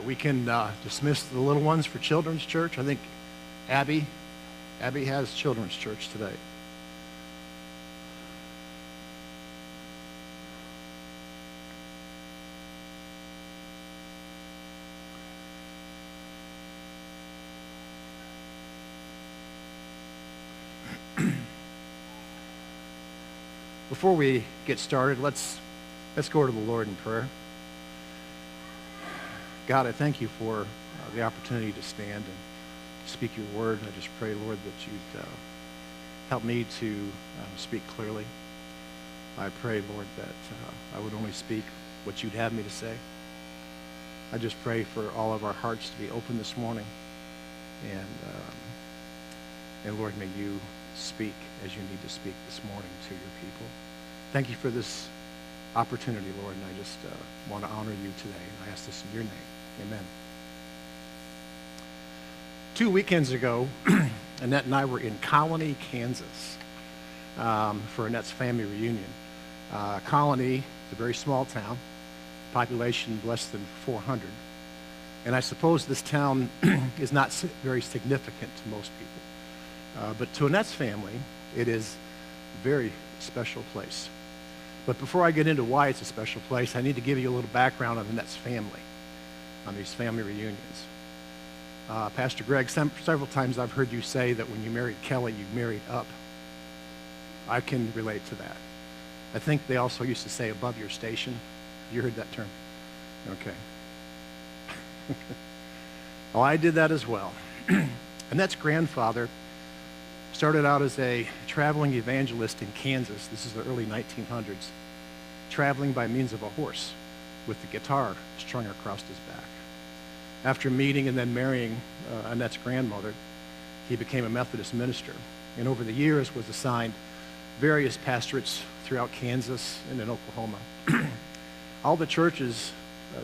right, we can dismiss the little ones for children's church. I think Abby has children's church today. Before we get started, let's go to the Lord in prayer. God, I thank you for the opportunity to stand and speak your word. I just pray, Lord, that you'd help me to speak clearly. I pray, Lord, that I would only speak what you'd have me to say. I just pray for all of our hearts to be open this morning. And Lord, may you speak as you need to speak this morning to your people. Thank you for this opportunity, Lord, and I just want to honor you today. And I ask this in your name. Amen. 2 weekends ago, Annette and I were in Colony, Kansas, for Annette's family reunion. Colony is a very small town, population less than 400. And I suppose this town is not very significant to most people. But to Annette's family, it is a very special place. But before I get into why it's a special place, I need to give you a little background on Annette's family, on these family reunions. Pastor Greg, several times I've heard you say that when you married Kelly, you married up. I can relate to that. I think they also used to say above your station. You heard that term? Okay. Well, I did that as well. Annette's grandfather started out as a traveling evangelist in Kansas. This is the early 1900s, traveling by means of a horse with the guitar strung across his back. After meeting and then marrying Annette's grandmother, he became a Methodist minister, and over the years was assigned various pastorates throughout Kansas and in Oklahoma. All the churches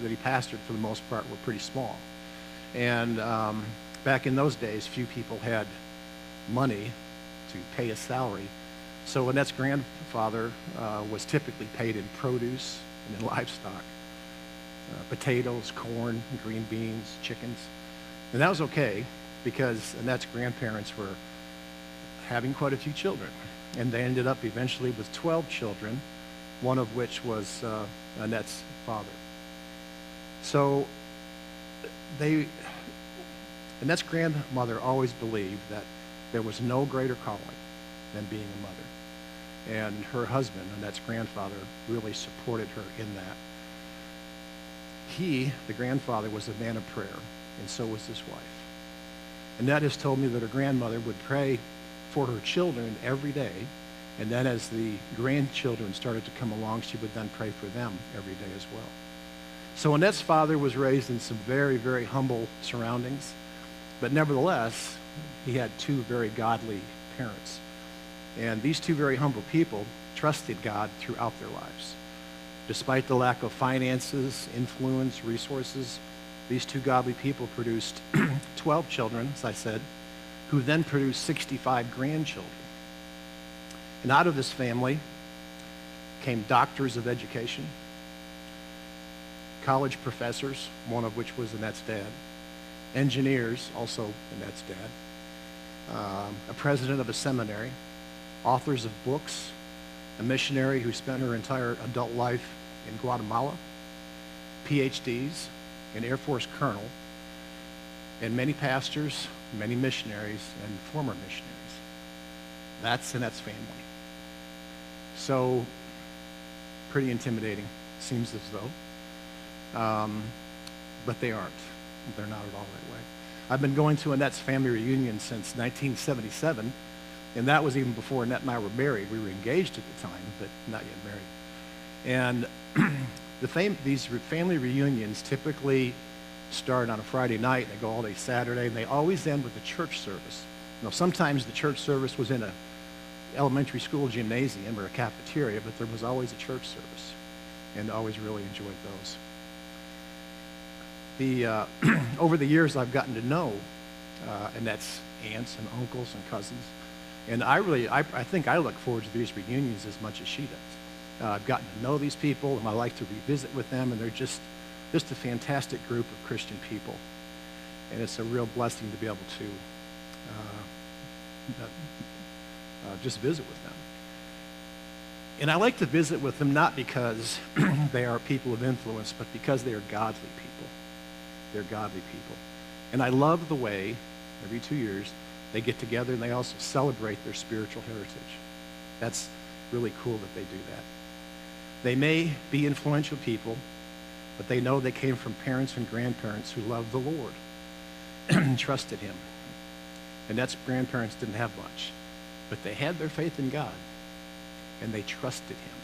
that he pastored, for the most part, were pretty small. And back in those days, few people had money to pay a salary. So Annette's grandfather was typically paid in produce and in livestock. Potatoes, corn, green beans, chickens. And that was okay because Annette's grandparents were having quite a few children. And they ended up eventually with 12 children, one of which was Annette's father. So Annette's grandmother always believed that there was no greater calling than being a mother. And her husband, Annette's grandfather, really supported her in that. He, the grandfather, was a man of prayer, and so was his wife. Annette has told me that her grandmother would pray for her children every day, and then as the grandchildren started to come along, she would then pray for them every day as well. So Annette's father was raised in some very, very humble surroundings, but nevertheless, he had two very godly parents. And these two very humble people trusted God throughout their lives. Despite the lack of finances, influence, resources, these two godly people produced 12 children, as I said, who then produced 65 grandchildren. And out of this family came doctors of education, college professors, one of which was Annette's dad, engineers, also Annette's dad, a president of a seminary, authors of books, a missionary who spent her entire adult life in Guatemala, PhDs, an Air Force colonel, and many pastors, many missionaries, and former missionaries. That's Annette's family. So, pretty intimidating, seems as though. But they aren't. They're not at all that way. I've been going to Annette's family reunion since 1977, and that was even before Annette and I were married. We were engaged at the time, but not yet married. And these family reunions typically start on a Friday night, and they go all day Saturday, and they always end with a church service. Sometimes the church service was in an elementary school gymnasium or a cafeteria, but there was always a church service, and always really enjoyed those. Over the years, I've gotten to know Annette's aunts and uncles and cousins, and I think I look forward to these reunions as much as she does. I've gotten to know these people, and I like to revisit with them, and they're just a fantastic group of Christian people. And it's a real blessing to be able to just visit with them. And I like to visit with them not because they are people of influence, but because they are godly people. They're godly people. And I love the way, every 2 years, they get together and they also celebrate their spiritual heritage. That's really cool that they do that. They may be influential people, but they know they came from parents and grandparents who loved the Lord and trusted him. And that's grandparents didn't have much, but they had their faith in God and they trusted him.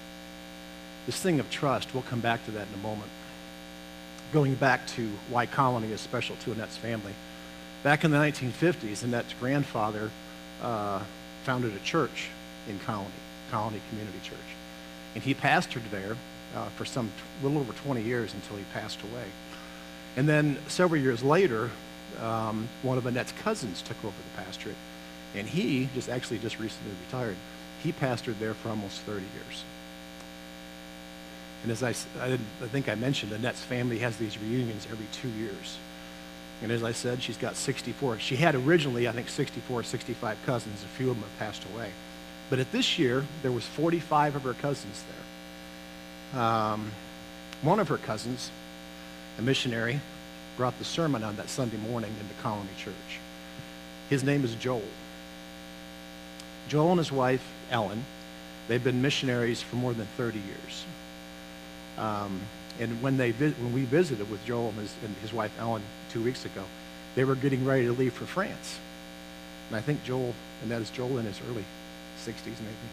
This thing of trust, we'll come back to that in a moment. Going back to why Colony is special to Annette's family. Back in the 1950s, Annette's grandfather founded a church in Colony Community Church. And he pastored there for some little over 20 years until he passed away. And then several years later, one of Annette's cousins took over the pastorate, and he just recently retired. He pastored there for almost 30 years. And as I think I mentioned, Annette's family has these reunions every 2 years. And as I said, she's got 64. She had originally, I think, 64, 65 cousins. A few of them have passed away. But at this year, there was 45 of her cousins there. One of her cousins, a missionary, brought the sermon on that Sunday morning into Colony Church. His name is Joel. Joel and his wife, Ellen, they've been missionaries for more than 30 years. And when we visited with Joel and his wife, Ellen, 2 weeks ago, they were getting ready to leave for France. And I think Joel in his early 60s maybe,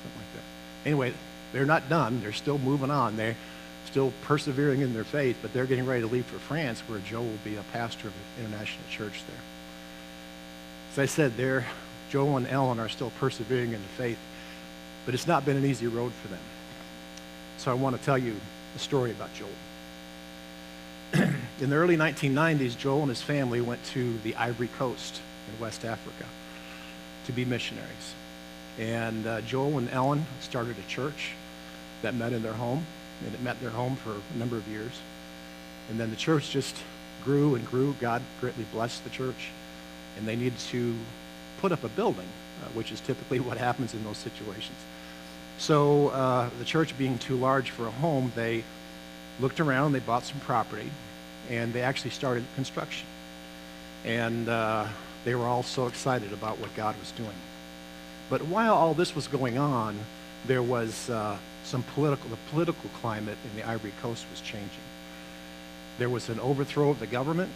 something like that. Anyway, they're not done. They're still moving on. They're still persevering in their faith, but they're getting ready to leave for France, where Joel will be a pastor of an international church there. As I said, Joel and Ellen are still persevering in the faith, but it's not been an easy road for them. So I want to tell you a story about Joel. In the early 1990s, Joel and his family went to the Ivory Coast in West Africa to be missionaries. And Joel and Ellen started a church that met in their home, and it met in their home for a number of years. And then the church just grew and grew. God greatly blessed the church, and they needed to put up a building, which is typically what happens in those situations. So the church being too large for a home, they looked around, they bought some property, and they actually started construction. And they were all so excited about what God was doing. But while all this was going on, there was the political climate in the Ivory Coast was changing. There was an overthrow of the government,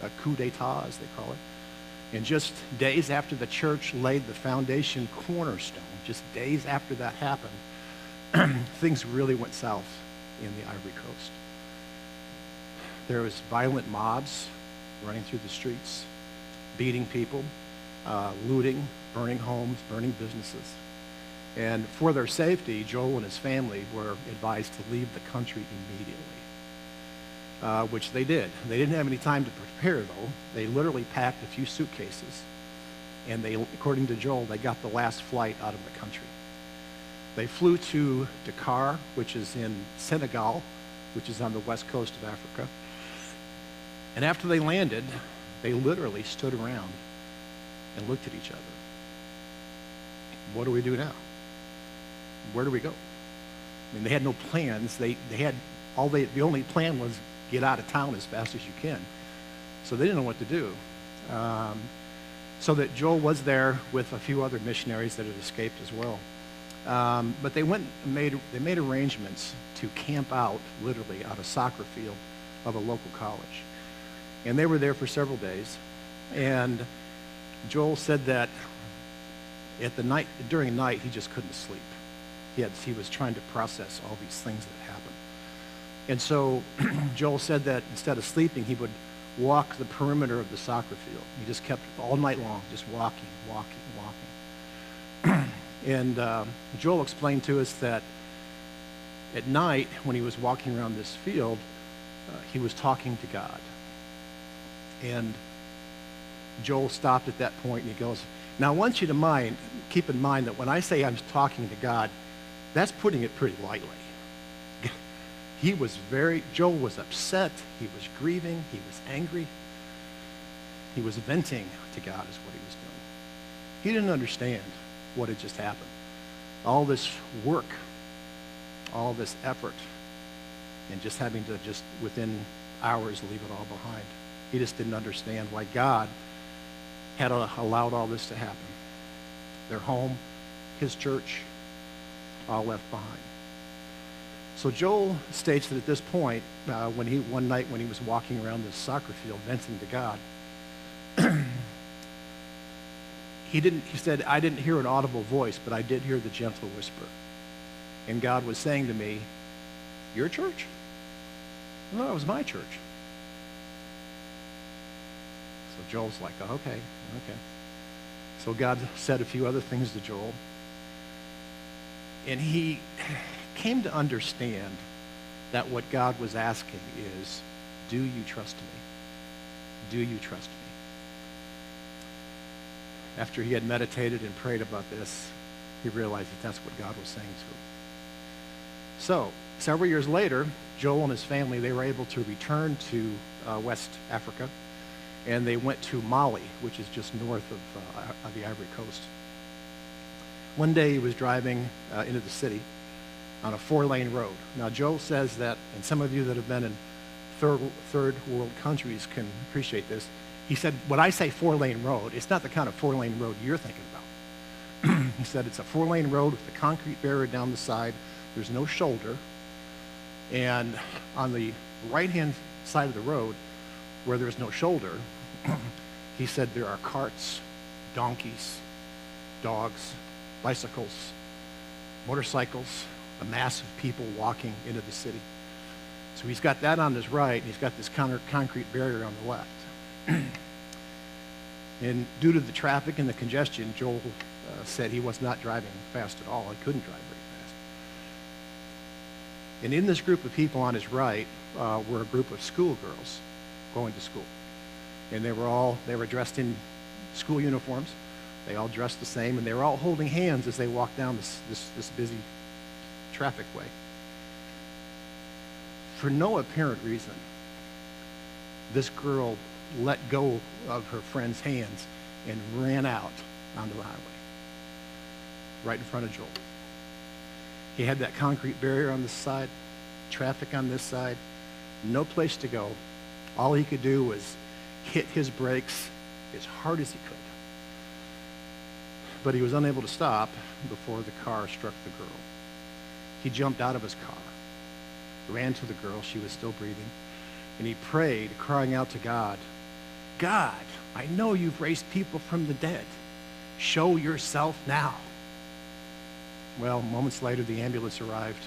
a coup d'etat, as they call it. And just days after the church laid the foundation cornerstone, just days after that happened, things really went south in the Ivory Coast. There was violent mobs running through the streets, beating people, looting, burning homes, burning businesses. And for their safety, Joel and his family were advised to leave the country immediately, which they did. They didn't have any time to prepare, though. They literally packed a few suitcases, and according to Joel, they got the last flight out of the country. They flew to Dakar, which is in Senegal, which is on the west coast of Africa. And after they landed, they literally stood around and looked at each other. What do we do now? Where do we go? I mean, they had no plans. The only plan was get out of town as fast as you can. So they didn't know what to do. So that Joel was there with a few other missionaries that had escaped as well. But they made arrangements to camp out, literally, at a soccer field of a local college. And they were there for several days. And Joel said that during the night, he just couldn't sleep. He was trying to process all these things that happened. And so Joel said that instead of sleeping, he would walk the perimeter of the soccer field. He just kept all night long, just walking. And Joel explained to us that at night, when he was walking around this field, he was talking to God. And Joel stopped at that point and he goes, now I want you to keep in mind that when I say I'm talking to God, that's putting it pretty lightly. Joel was upset, he was grieving, he was angry. He was venting to God is what he was doing. He didn't understand what had just happened. All this work, all this effort, and just having to just within hours leave it all behind. He just didn't understand why God had allowed all this to happen. Their home, his church, all left behind. So Joel states that at this point, one night when he was walking around this soccer field venting to God, he said, I didn't hear an audible voice, but I did hear the gentle whisper. And God was saying to me, your church? No, it was my church. So Joel's like, oh, okay. So God said a few other things to Joel. And he came to understand that what God was asking is, do you trust me? Do you trust me? After he had meditated and prayed about this, he realized that that's what God was saying to him. So, several years later, Joel and his family, they were able to return to West Africa, and they went to Mali, which is just north of the Ivory Coast. One day he was driving into the city on a 4-lane road. Now, Joel says that, and some of you that have been in third world countries can appreciate this. He said, when I say 4-lane road, it's not the kind of 4-lane road you're thinking about. He said it's a 4-lane road with a concrete barrier down the side. There's no shoulder. And on the right-hand side of the road, where there's no shoulder, he said there are carts, donkeys, dogs, bicycles, motorcycles, a mass of people walking into the city. So he's got that on his right, and he's got this concrete barrier on the left. And due to the traffic and the congestion, Joel said he was not driving fast at all. He couldn't drive very fast. And in this group of people on his right were a group of schoolgirls going to school. And they were dressed in school uniforms. They all dressed the same, and they were all holding hands as they walked down this busy traffic way. For no apparent reason, this girl let go of her friend's hands and ran out onto the highway, right in front of Joel. He had that concrete barrier on this side, traffic on this side, no place to go. All he could do was hit his brakes as hard as he could. But he was unable to stop before the car struck the girl. He jumped out of his car, ran to the girl, she was still breathing, and he prayed, crying out to God, God, I know you've raised people from the dead. Show yourself now. Well, moments later, the ambulance arrived,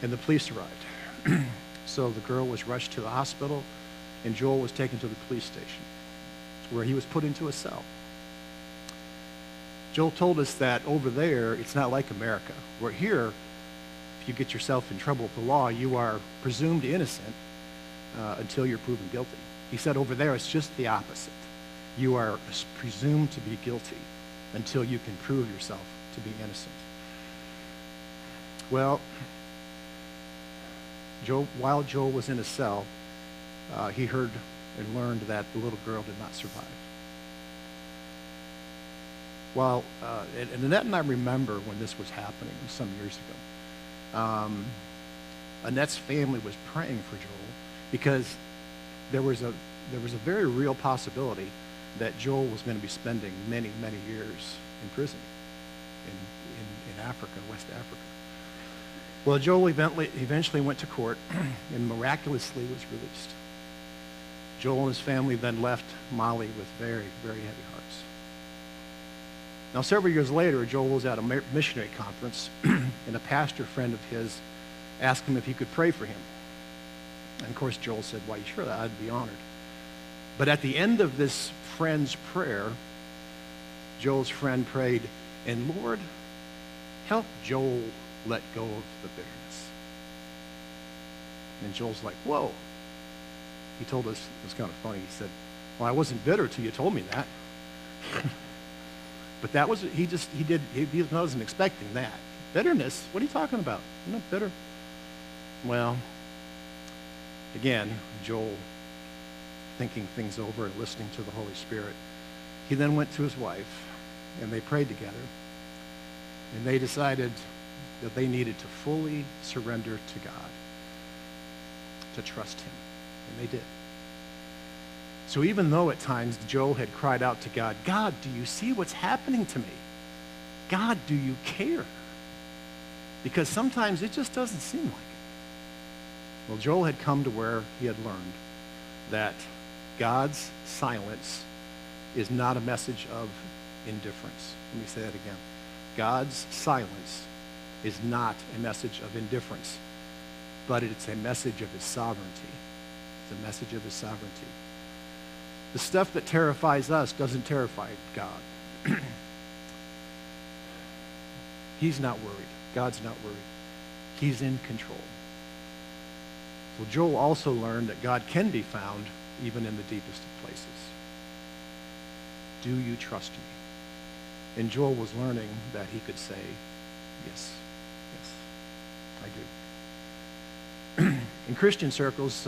and the police arrived. So the girl was rushed to the hospital, and Joel was taken to the police station, where he was put into a cell. Joel told us that over there, it's not like America. Where here, if you get yourself in trouble with the law, you are presumed innocent until you're proven guilty. He said over there, it's just the opposite. You are presumed to be guilty until you can prove yourself to be innocent. Well, while Joel was in a cell, he heard and learned that the little girl did not survive. Well, and Annette and I remember when this was happening some years ago. Annette's family was praying for Joel because there was a very real possibility that Joel was going to be spending many, many years in prison in Africa, West Africa. Well, Joel eventually went to court and miraculously was released. Joel and his family then left Mali with very, very heavy hearts. Now, several years later, Joel was at a missionary conference, and a pastor friend of his asked him if he could pray for him. And of course, Joel said, why, sure, I'd be honored. But at the end of this friend's prayer, Joel's friend prayed, and Lord, help Joel let go of the bitterness. And Joel's like, whoa. He told us, it was kind of funny, he said, well, I wasn't bitter till you told me that. But that was, he wasn't expecting that. Bitterness, what are you talking about? I'm not bitter. Well, again, Joel, thinking things over and listening to the Holy Spirit, he then went to his wife, and they prayed together, and they decided that they needed to fully surrender to God, to trust him, and they did. So even though at times Joel had cried out to God, God, do you see what's happening to me? God, do you care? Because sometimes it just doesn't seem like it. Well, Joel had come to where he had learned that God's silence is not a message of indifference. Let me say that again. God's silence is not a message of indifference, but it's a message of his sovereignty. It's a message of his sovereignty. The stuff that terrifies us doesn't terrify God. He's not worried. God's not worried. He's in control. So Joel also learned that God can be found even in the deepest of places. Do you trust me? And Joel was learning that he could say, yes, I do. In Christian circles,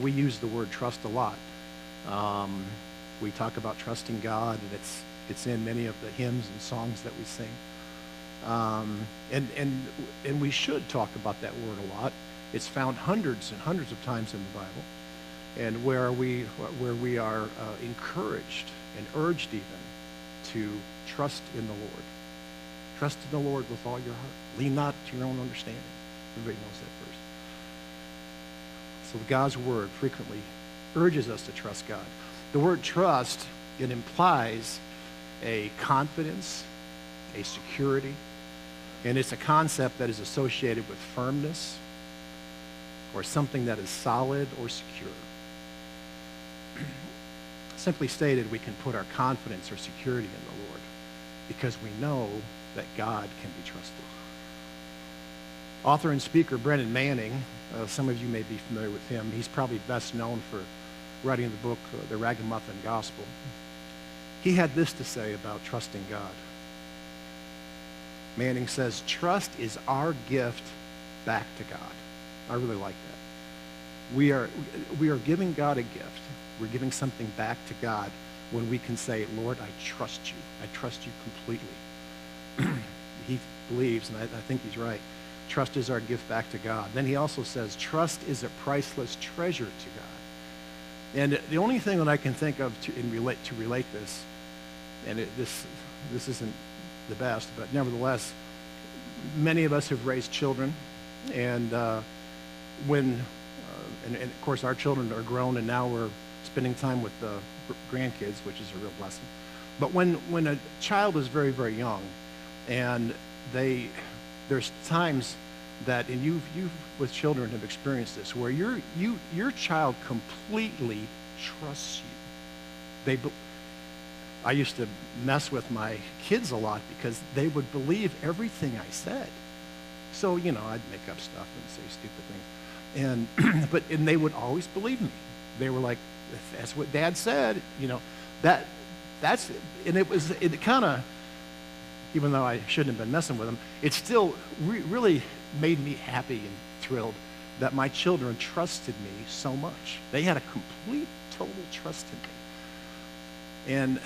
we use the word trust a lot. We talk about trusting God, and it's in many of the hymns and songs that we sing. And we should talk about that word a lot. It's found hundreds and hundreds of times in the Bible, and where we are encouraged and urged even to trust in the Lord. Trust in the Lord with all your heart. Lean not to your own understanding. Everybody knows that verse. So God's word frequently urges us to trust God. The word trust, it implies a confidence, a security, and it's a concept that is associated with firmness or something that is solid or secure. Simply stated, we can put our confidence or security in the Lord because we know that God can be trusted. Author and speaker Brennan Manning, some of you may be familiar with him. He's probably best known for writing the book, The Ragamuffin Gospel. He had this to say about trusting God. Manning says, trust is our gift back to God. I really like that. We are giving God a gift. We're giving something back to God when we can say, Lord, I trust you. I trust you completely. He believes, and I think he's right, trust is our gift back to God. Then he also says, trust is a priceless treasure to God. And the only thing that I can think of to relate this, and this isn't the best, but nevertheless, many of us have raised children, and and of course our children are grown, and now we're spending time with the grandkids, which is a real blessing. But when a child is very, very young, and there's times that, and you with children have experienced this, where your child completely trusts you. I used to mess with my kids a lot because they would believe everything I said. So, I'd make up stuff and say stupid things. And they would always believe me. They were like, if that's what Dad said, that's, and it kind of, even though I shouldn't have been messing with them, it still really made me happy and thrilled that my children trusted me so much. They had a complete, total trust in me. And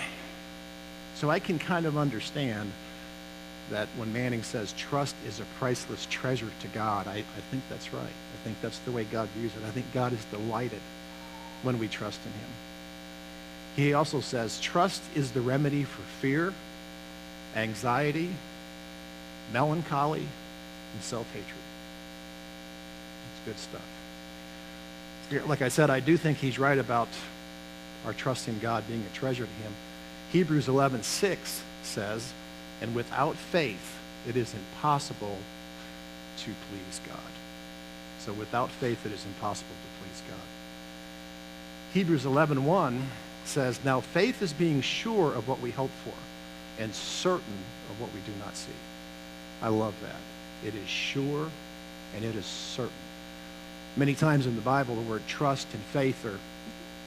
so I can kind of understand that when Manning says trust is a priceless treasure to God, I think that's right. I think that's the way God views it. I think God is delighted when we trust in him. He also says trust is the remedy for fear, anxiety, melancholy, and self-hatred. It's good stuff. Like I said, I do think he's right about our trust in God being a treasure to him. Hebrews 11:6 says, and without faith, it is impossible to please God. So without faith, it is impossible to please God. Hebrews 11:1 says, now faith is being sure of what we hope for and certain of what we do not see. I love that. It is sure and it is certain. Many times in the Bible, the word trust and faith are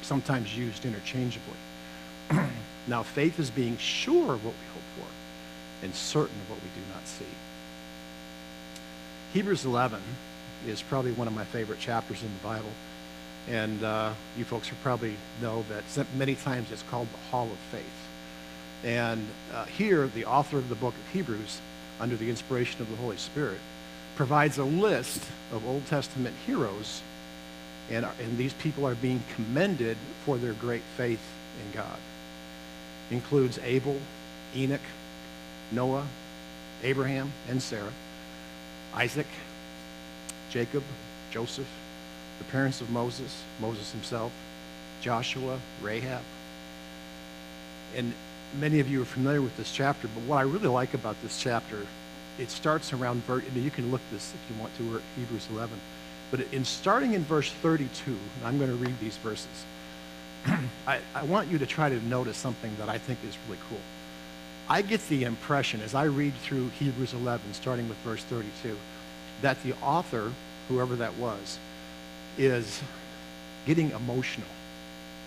sometimes used interchangeably. Now faith is being sure of what we hope for and certain of what we do not see. Hebrews 11 is probably one of my favorite chapters in the Bible. And you folks will probably know that many times it's called the Hall of Faith. And here, the author of the book of Hebrews, under the inspiration of the Holy Spirit, provides a list of Old Testament heroes, and these people are being commended for their great faith in God. Includes Abel, Enoch, Noah, Abraham and Sarah, Isaac, Jacob, Joseph, the parents of Moses, Moses himself, Joshua, Rahab. And many of you are familiar with this chapter, but what I really like about this chapter, it starts around, you can look this if you want to, we're at Hebrews 11, but starting in verse 32, and I'm going to read these verses, I want you to try to notice something that I think is really cool. I get the impression, as I read through Hebrews 11, starting with verse 32, that the author, whoever that was, is getting emotional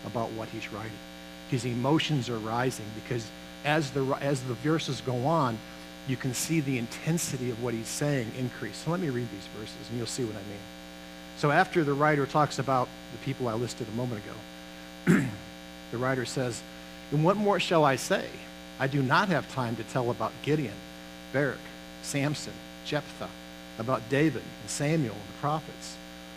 about what he's writing. His emotions are rising because as the verses go on, you can see the intensity of what he's saying increase. So let me read these verses, and you'll see what I mean. So after the writer talks about the people I listed a moment ago, the writer says, "And what more shall I say? I do not have time to tell about Gideon, Barak, Samson, Jephthah, about David and Samuel and the prophets,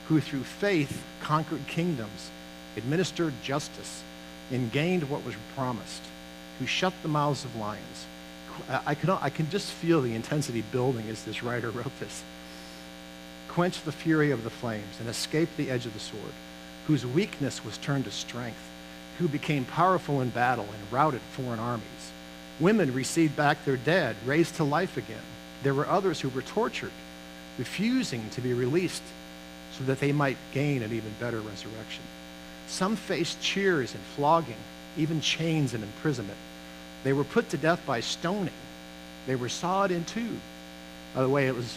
who through faith conquered kingdoms, administered justice, and gained what was promised, who shut the mouths of lions." I can just feel the intensity building as this writer wrote this. "Quenched the fury of the flames and escaped the edge of the sword, whose weakness was turned to strength, who became powerful in battle and routed foreign armies. Women received back their dead, raised to life again. There were others who were tortured, refusing to be released so that they might gain an even better resurrection. Some faced cheers and flogging, even chains and imprisonment. They were put to death by stoning. They were sawed in two." By the way, it was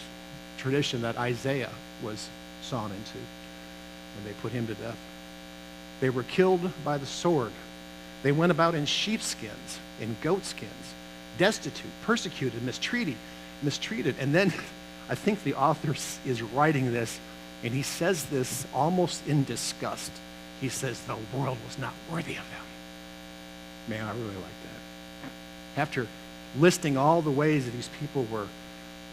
tradition that Isaiah was sawn in two when they put him to death. "They were killed by the sword. They went about in sheepskins, in goatskins, destitute, persecuted, mistreated." And then I think the author is writing this, and he says this almost in disgust. He says, "The world was not worthy of them." Man, I really like that. After listing all the ways that these people were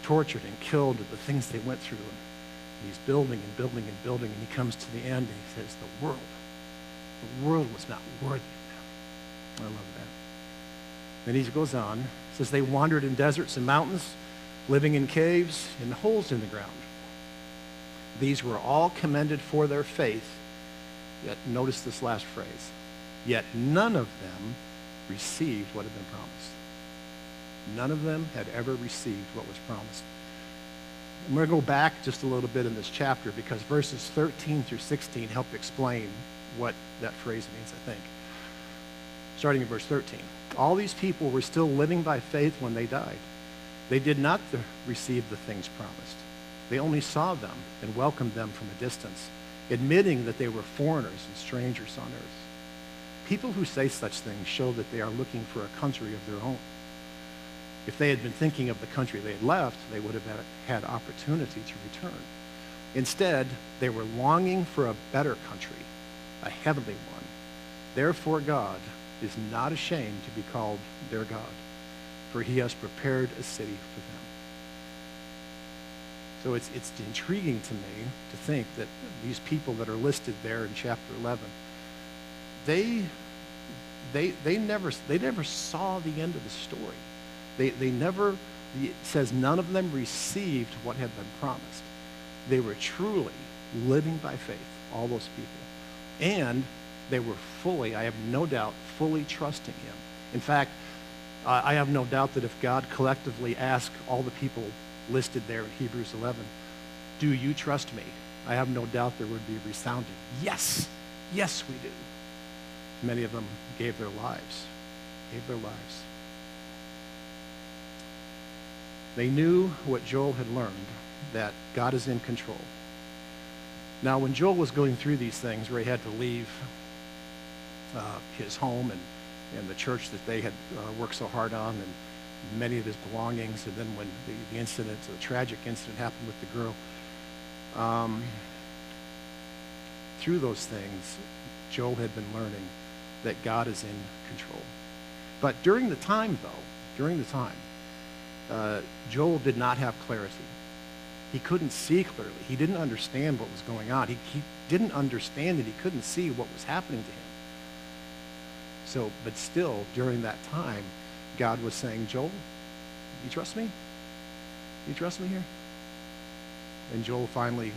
tortured and killed, and the things they went through, and he's building and building and building, and he comes to the end and he says, the world was not worthy of them. I love that. Then he goes on, says, "They wandered in deserts and mountains, living in caves and holes in the ground. These were all commended for their faith." Yet, notice this last phrase, "Yet none of them received what had been promised." None of them had ever received what was promised. I'm going to go back just a little bit in this chapter because verses 13 through 16 help explain what that phrase means, I think. Starting in verse 13. "All these people were still living by faith when they died. They did not receive the things promised. They only saw them and welcomed them from a distance, admitting that they were foreigners and strangers on earth." People who say such things show that they are looking for a country of their own. If they had been thinking of the country they had left, they would have had opportunity to return. Instead, they were longing for a better country, a heavenly one. Therefore, God is not ashamed to be called their God, for he has prepared a city for them. So it's intriguing to me to think that these people that are listed there in chapter 11, they never saw the end of the story. It says none of them received what had been promised. They were truly living by faith, all those people. And they were fully, I have no doubt, fully trusting him. In fact, I have no doubt that if God collectively asked all the people listed there in Hebrews 11, "Do you trust me?" I have no doubt there would be a resounding, "Yes, yes we do." Many of them gave their lives. They knew what Joel had learned, that God is in control. Now, when Joel was going through these things where he had to leave his home and the church that they had worked so hard on and many of his belongings, and then when the tragic incident happened with the girl, Through those things, Joel had been learning that God is in control. But during the time, Joel did not have clarity. He couldn't see clearly. He didn't understand what was going on. He didn't understand it. He couldn't see what was happening to him. But still, during that time, God was saying, Joel, you trust me? You trust me here? And Joel finally,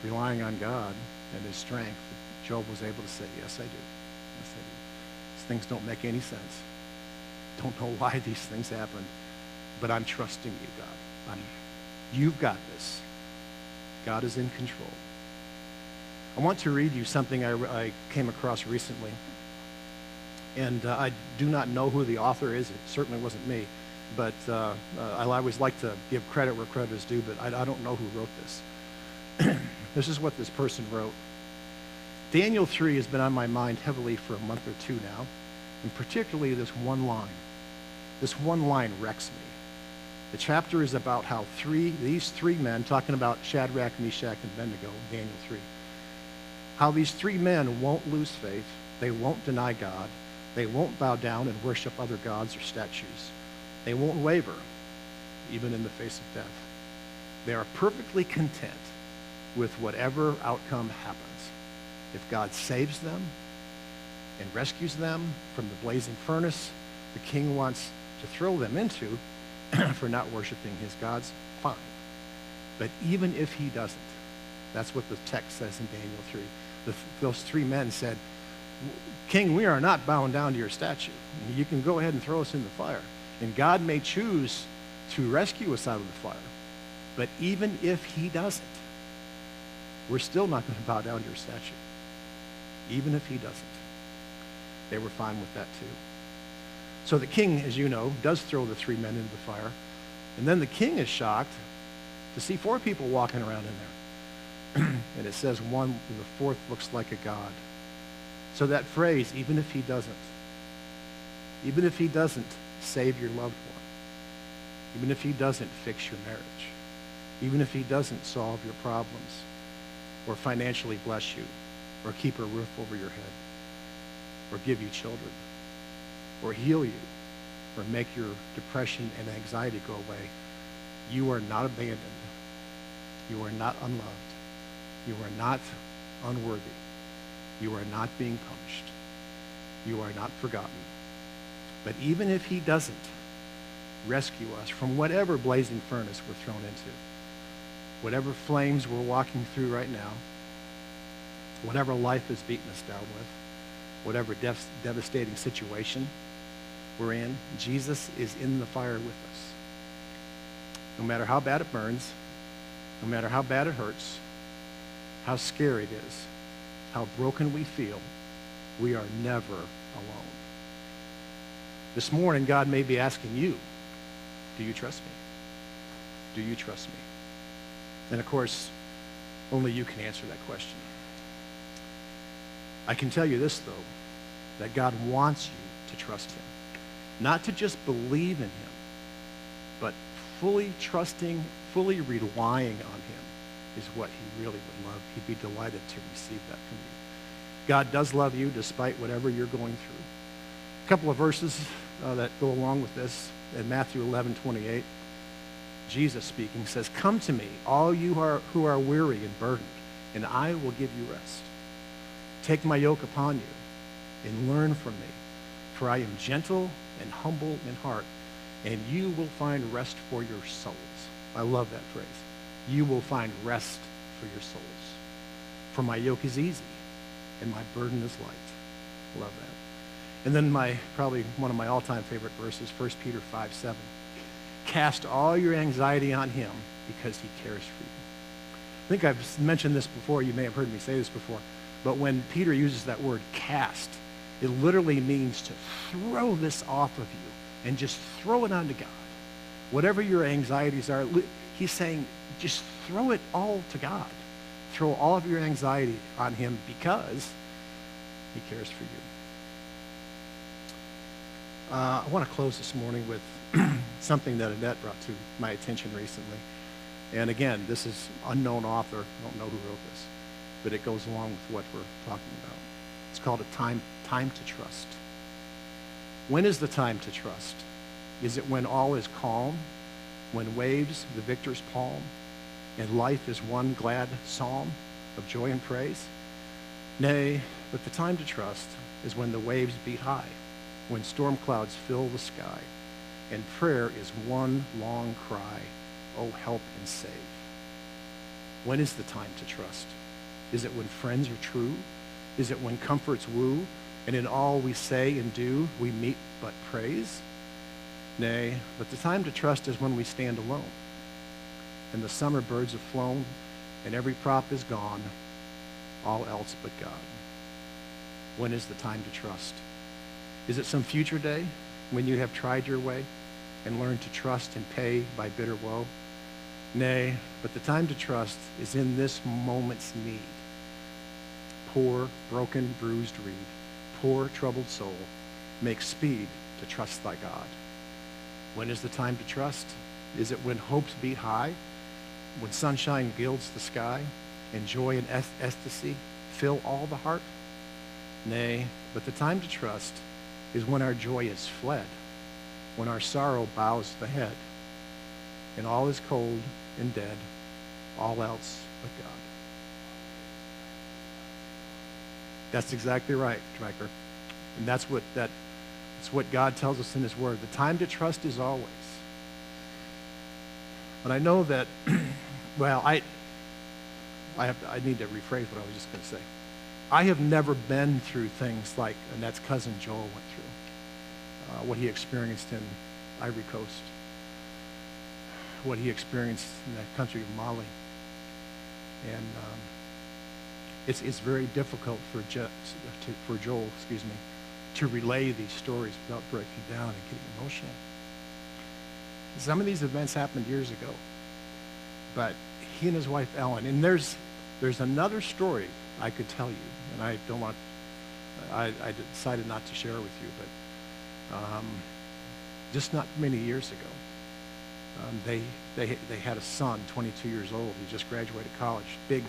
relying on God and his strength, Joel was able to say, yes, I do. Yes, I do. These things don't make any sense. Don't know why these things happened, but I'm trusting you, God. You've got this. God is in control. I want to read you something I came across recently. And I do not know who the author is. It certainly wasn't me. But I always like to give credit where credit is due, but I don't know who wrote this. This is what this person wrote. Daniel 3 has been on my mind heavily for a month or two now, and particularly this one line. This one line wrecks me. The chapter is about how these three men, talking about Shadrach, Meshach, and Abednego, Daniel 3, how these three men won't lose faith, they won't deny God, they won't bow down and worship other gods or statues. They won't waver, even in the face of death. They are perfectly content with whatever outcome happens. If God saves them and rescues them from the blazing furnace the king wants to throw them into for not worshiping his gods, fine. But even if he doesn't, that's what the text says in Daniel 3. Those three men said, King, we are not bowing down to your statue. You can go ahead and throw us in the fire. And God may choose to rescue us out of the fire. But even if he doesn't, we're still not going to bow down to your statue. Even if he doesn't. They were fine with that too. So the king, as you know, does throw the three men into the fire. And then the king is shocked to see four people walking around in there. And it says the fourth looks like a god. So that phrase, even if he doesn't save your loved one, even if he doesn't fix your marriage, even if he doesn't solve your problems, or financially bless you, or keep a roof over your head, or give you children, or heal you, or make your depression and anxiety go away, you are not abandoned. You are not unloved. You are not unworthy. You are not being punished. You are not forgotten. But even if he doesn't rescue us from whatever blazing furnace we're thrown into, whatever flames we're walking through right now, whatever life has beaten us down with, whatever devastating situation we're in, Jesus is in the fire with us. No matter how bad it burns, no matter how bad it hurts, how scary it is, how broken we feel, we are never alone. This morning, God may be asking you, do you trust me? Do you trust me? And of course, only you can answer that question. I can tell you this, though, that God wants you to trust him. Not to just believe in him, but fully trusting, fully relying on him is what he really would love. He'd be delighted to receive that from you. God does love you despite whatever you're going through. A couple of verses that go along with this. In Matthew 11:28, Jesus speaking says, "Come to me, all you who are weary and burdened, and I will give you rest. Take my yoke upon you and learn from me, for I am gentle and humble in heart, and you will find rest for your souls." I love that phrase. You will find rest for your souls. For my yoke is easy and my burden is light. Love that. And then probably one of my all-time favorite verses, 1 Peter 5:7. Cast all your anxiety on him because he cares for you. I think I've mentioned this before. You may have heard me say this before. But when Peter uses that word cast, it literally means to throw this off of you and just throw it onto God. Whatever your anxieties are, he's saying just throw it all to God. Throw all of your anxiety on him because he cares for you. I want to close this morning with something that Annette brought to my attention recently. And again, this is unknown author. I don't know who wrote this, but it goes along with what we're talking about. It's called a time to trust. When is the time to trust? Is it when all is calm, when waves the victor's palm, and life is one glad psalm of joy and praise? Nay, but the time to trust is when the waves beat high, when storm clouds fill the sky, and prayer is one long cry, oh, help and save. When is the time to trust? Is it when friends are true? Is it when comforts woo, and in all we say and do, we meet but praise? Nay, but the time to trust is when we stand alone, and the summer birds have flown, and every prop is gone, all else but God. When is the time to trust? Is it some future day when you have tried your way and learned to trust and pay by bitter woe? Nay, but the time to trust is in this moment's need. Poor, broken, bruised reed, poor, troubled soul, make speed to trust thy God. When is the time to trust? Is it when hopes beat high, when sunshine gilds the sky, and joy and ecstasy fill all the heart? Nay, but the time to trust is when our joy is fled, when our sorrow bows the head, and all is cold and dead, all else but God. That's exactly right, Stryker. And that's what God tells us in his word. The time to trust is always. But I know that, well, I need to rephrase what I was just going to say. I have never been through things like Annette's cousin Joel went through, what he experienced in Ivory Coast, what he experienced in that country of Mali. And it's very difficult for Joel, to relay these stories without breaking down and getting emotional. Some of these events happened years ago, but he and his wife Ellen, and there's another story I could tell you, and I don't want, I decided not to share it with you, but just not many years ago, they had a son, 22 years old. He just graduated college, big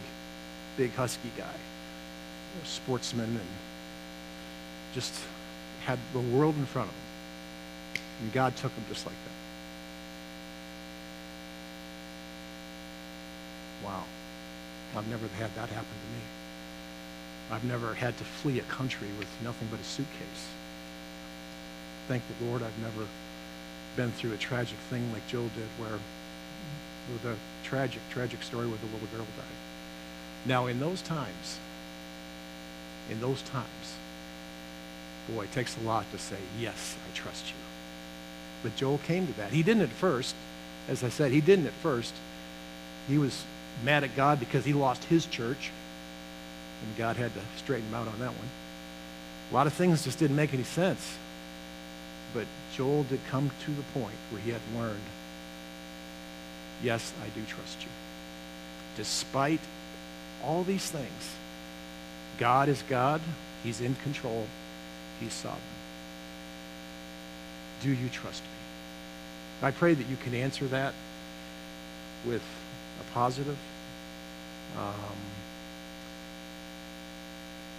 husky guy, sportsman, and just had the world in front of him. And God took him just like that. Wow. I've never had that happen to me. I've never had to flee a country with nothing but a suitcase. Thank the Lord I've never been through a tragic thing like Joel did, where the tragic story where the little girl died. Now, in those times, boy, it takes a lot to say, yes, I trust you. But Joel came to that. He didn't at first. As I said, he didn't at first. He was mad at God because he lost his church, and God had to straighten him out on that one. A lot of things just didn't make any sense. But Joel did come to the point where he had learned, yes, I do trust you. Despite all these things, God is God. He's in control. He's sovereign. Do you trust me? I pray that you can answer that with a positive.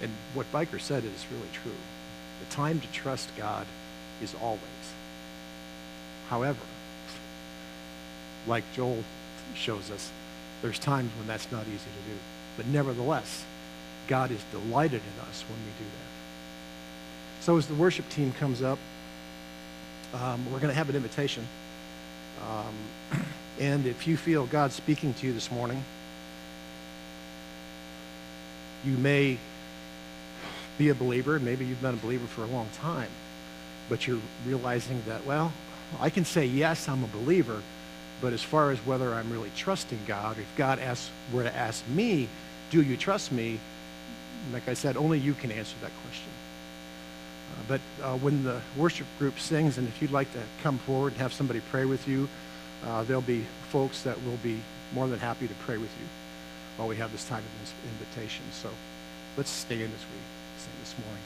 And what Biker said is really true. The time to trust God is always. However, like Joel shows us, there's times when that's not easy to do. But nevertheless, God is delighted in us when we do that. So as the worship team comes up, we're going to have an invitation. And if you feel God speaking to you this morning, you may be a believer. Maybe you've been a believer for a long time, but you're realizing that, well, I can say, yes, I'm a believer, but as far as whether I'm really trusting God, if God were to ask me, do you trust me? Like I said, only you can answer that question. But when the worship group sings, and if you'd like to come forward and have somebody pray with you, there'll be folks that will be more than happy to pray with you while we have this time of invitation. So let's stand as we sing this morning.